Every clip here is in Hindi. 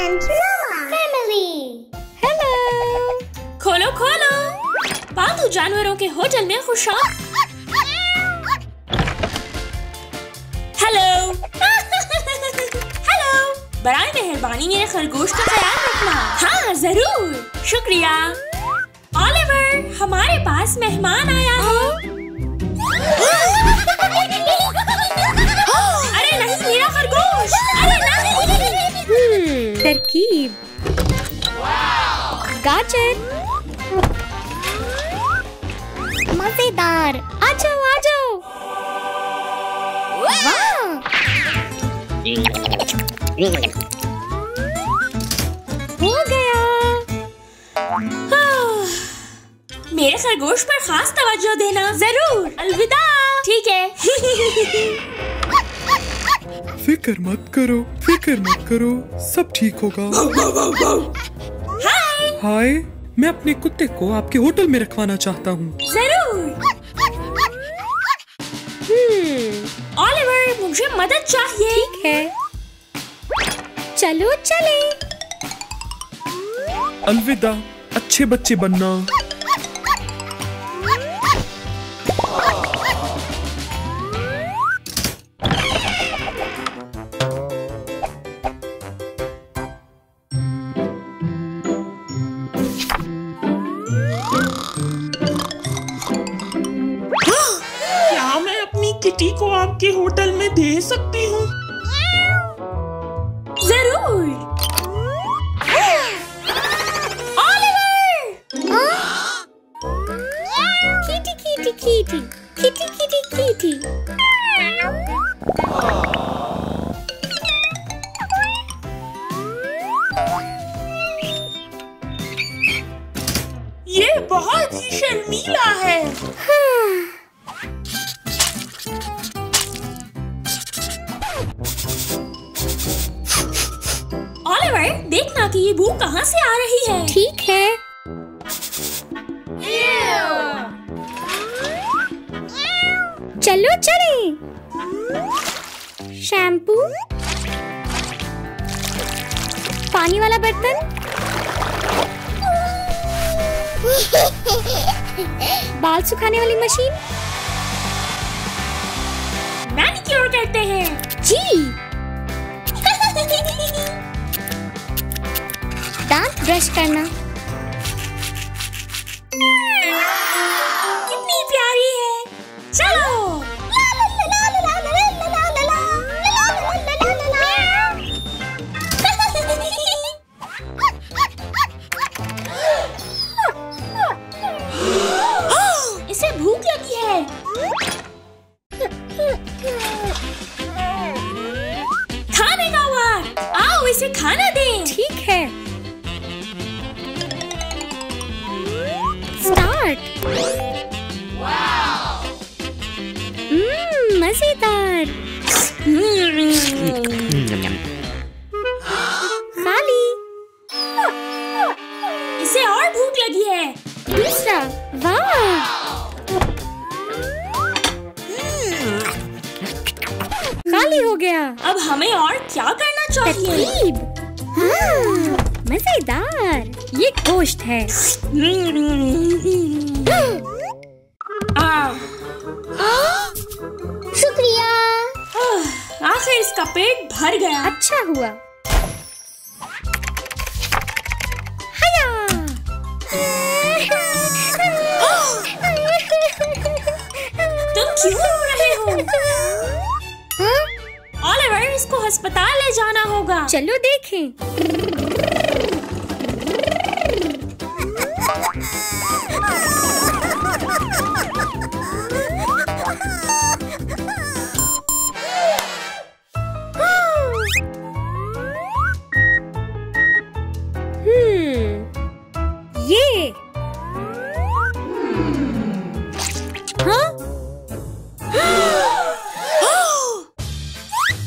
and Mama family. हेलो। खोलो खोलो, पालतू जानवरों के होटल में खुशामद। हेलो हेलो, बराए मेहरबानी मेरे खरगोश का ख्याल रखना। हाँ जरूर, शुक्रिया। ओलिवर, हमारे पास मेहमान आया है। अरे नहीं मेरा खरगोश, अरे नहीं। तरकीब। गाजर। मजेदार। आ जाओ। वाह। हो गया। मेरे खरगोश पर खास तवज्जो देना। जरूर, अलविदा। ठीक है। फिक्र मत करो, सब ठीक होगा। हाय, मैं अपने कुत्ते को आपके होटल में रखवाना चाहता हूँ। जरूर। ओलिवर, मुझे मदद चाहिए। ठीक है, चलो चले। अलविदा, अच्छे बच्चे बनना। किटी को आपके होटल में दे सकती हूँ? जरूर। ओलिवर! किटी। ये बहुत ही शर्मीला है। ओलिवर, देखना कि ये बू कहाँ से आ रही है। ठीक है। चलो चलें। शैम्पू, पानी वाला बर्तन, बाल सुखाने वाली मशीन। मैनिक्योर करते हैं। जी। दांत ब्रश करना। कितनी प्यारी है। चलो। इसे भूख लगी है। खाने का वक्त, आओ इसे खाना दें। ठीक है, स्टार्ट। मजेदार। खाली। इसे और भूख लगी है। दूसरा। वाह, खाली हो गया। अब हमें और क्या करना चाहिए? तरकीब। मजेदार। ये गोश्त है। शुक्रिया। आखिर इसका पेट भर गया। अच्छा हुआ। हया। तुम क्यों रो रहे हो? ओलिवर, इसको अस्पताल ले जाना होगा। चलो देखें। ये। हाँ?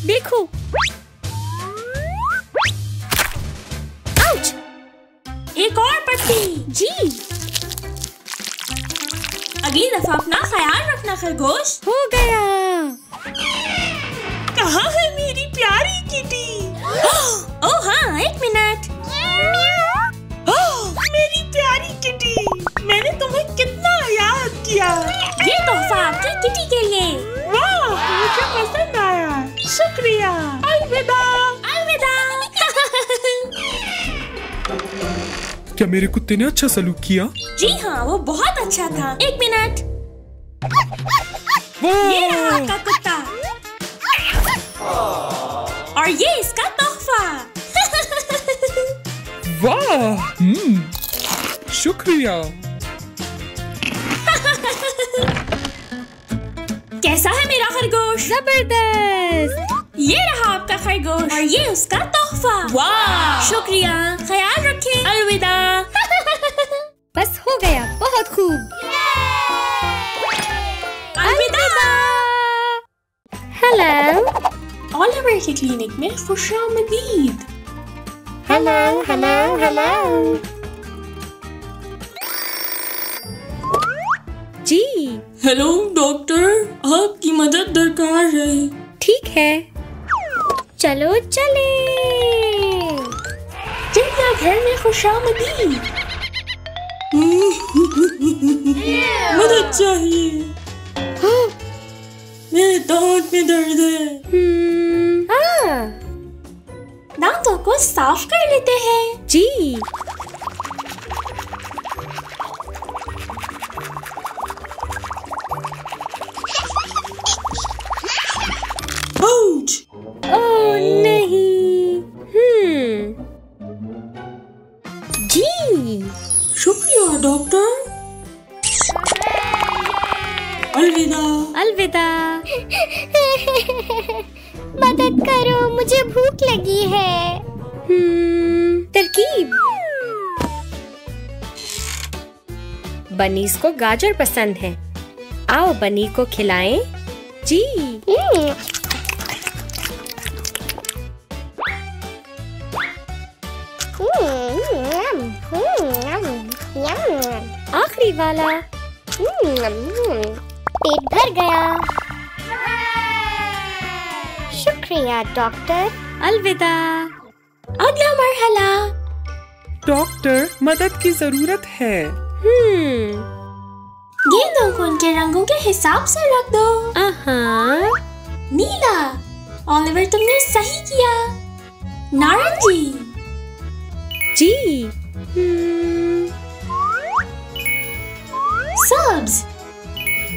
देखो। आउच। एक और पट्टी। जी। अगली दफा अपना ख्याल रखना खरगोश। हो गया। कहाँ है मेरी प्यारी किटी? ओह हाँ, 1 मिनट। मेरी प्यारी किटी, मैंने तुम्हें कितना याद किया। ये तोहफा आपकी किटी के लिए। वाह, मुझे पसंद आया। शुक्रिया। अलविदा। अलविदा। क्या मेरे कुत्ते ने अच्छा सलूक किया? जी हाँ, वो बहुत अच्छा था। 1 मिनट। ये रहा आपका कुत्ता और ये इसका तोहफा। वाह, शुक्रिया। कैसा है मेरा खरगोश? जबरदस्त। ये रहा आपका खरगोश और ये उसका तोहफा। वाह, शुक्रिया। ख्याल रखें। अलविदा। बस हो गया, बहुत खूब। अलविदा। हेलो। ओलिवर के क्लिनिक में खुशामदीद। Hello hello hello. जी हेलो डॉक्टर, आपकी मदद दरकार है। ठीक है, चलो चले। चिड़ियाघर में खुशामदीद। मदद चाहिए। मेरे दांत में दर्द है। दांतों को साफ कर लेते हैं। जी आउच। ओह नहीं। जी शुक्रिया डॉक्टर। अलविदा। अलविदा। मदद करो, मुझे भूख लगी है। तरकीब। बनीज को गाजर पसंद है, आओ बनी को खिलाएं। जी आखिरी वाला। पेट भर गया। शुक्रिया डॉक्टर। अलविदा। अगला मरहला। डॉक्टर, मदद की जरूरत है। गेंदों को उनके रंगों के हिसाब से रख दो। नीला। ओलिवर, तुमने सही किया। नारंगी। जी सब्ज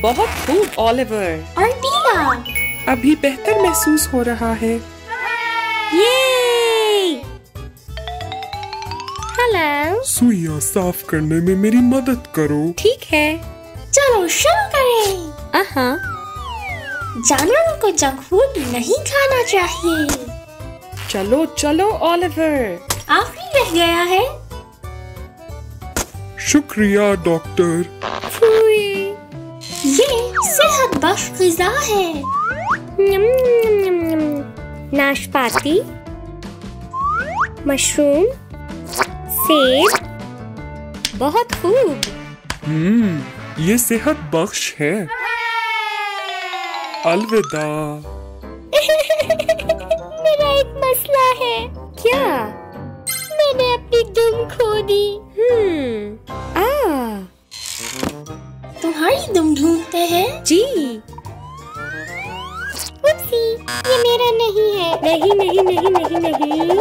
बहुत खूब ओलिवर, और पीला। अभी बेहतर महसूस हो रहा है। ये हेलो। सुइयां साफ करने में मेरी मदद करो। ठीक है। चलो शुरू करें। जानवरों को जंक फूड नहीं खाना चाहिए। चलो चलो ओलिवर। आखिरी रह गया है। शुक्रिया डॉक्टर। ये सेहत बख्श ग़िज़ा है। नाशपाती, मशरूम, सेब। बहुत खूब। ये सेहत बख्श है। अलविदा। मेरा एक मसला है। क्या? मैंने अपनी दुम खो दी। तुम्हारी दुम ढूंढते हैं। जी उपसी, ये मेरा नहीं है। नहीं नहीं नहीं नहीं नहीं।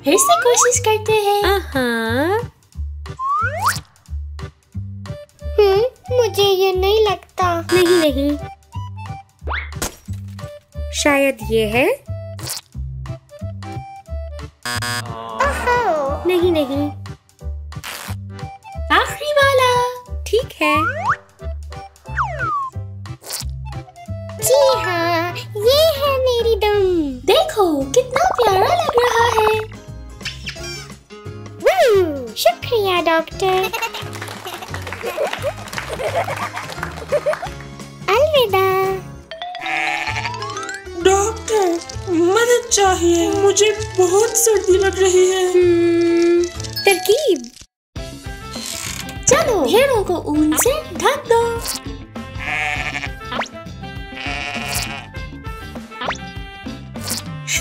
फिर से कोशिश करते हैं। मुझे ये नहीं लगता। नहीं नहीं, शायद ये है। नहीं नहीं। आखिरी वाला। ठीक है। जी हाँ, ये है मेरी दुम। देखो कितना प्यारा लग रहा है। शुक्रिया डॉक्टर। अलविदा। डॉक्टर, मदद चाहिए, मुझे बहुत सर्दी लग रही है। तरकीब। चलो भेड़ों को ऊन से ढक दो।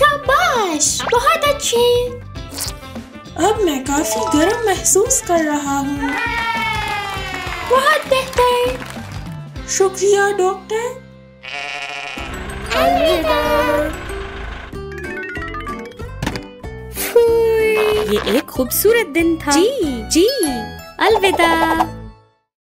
शाबाश, बहुत अच्छे। अब मैं काफी गर्म महसूस कर रहा हूँ। बहुत बेहतर। शुक्रिया डॉक्टर। ये एक खूबसूरत दिन था। जी, अलविदा।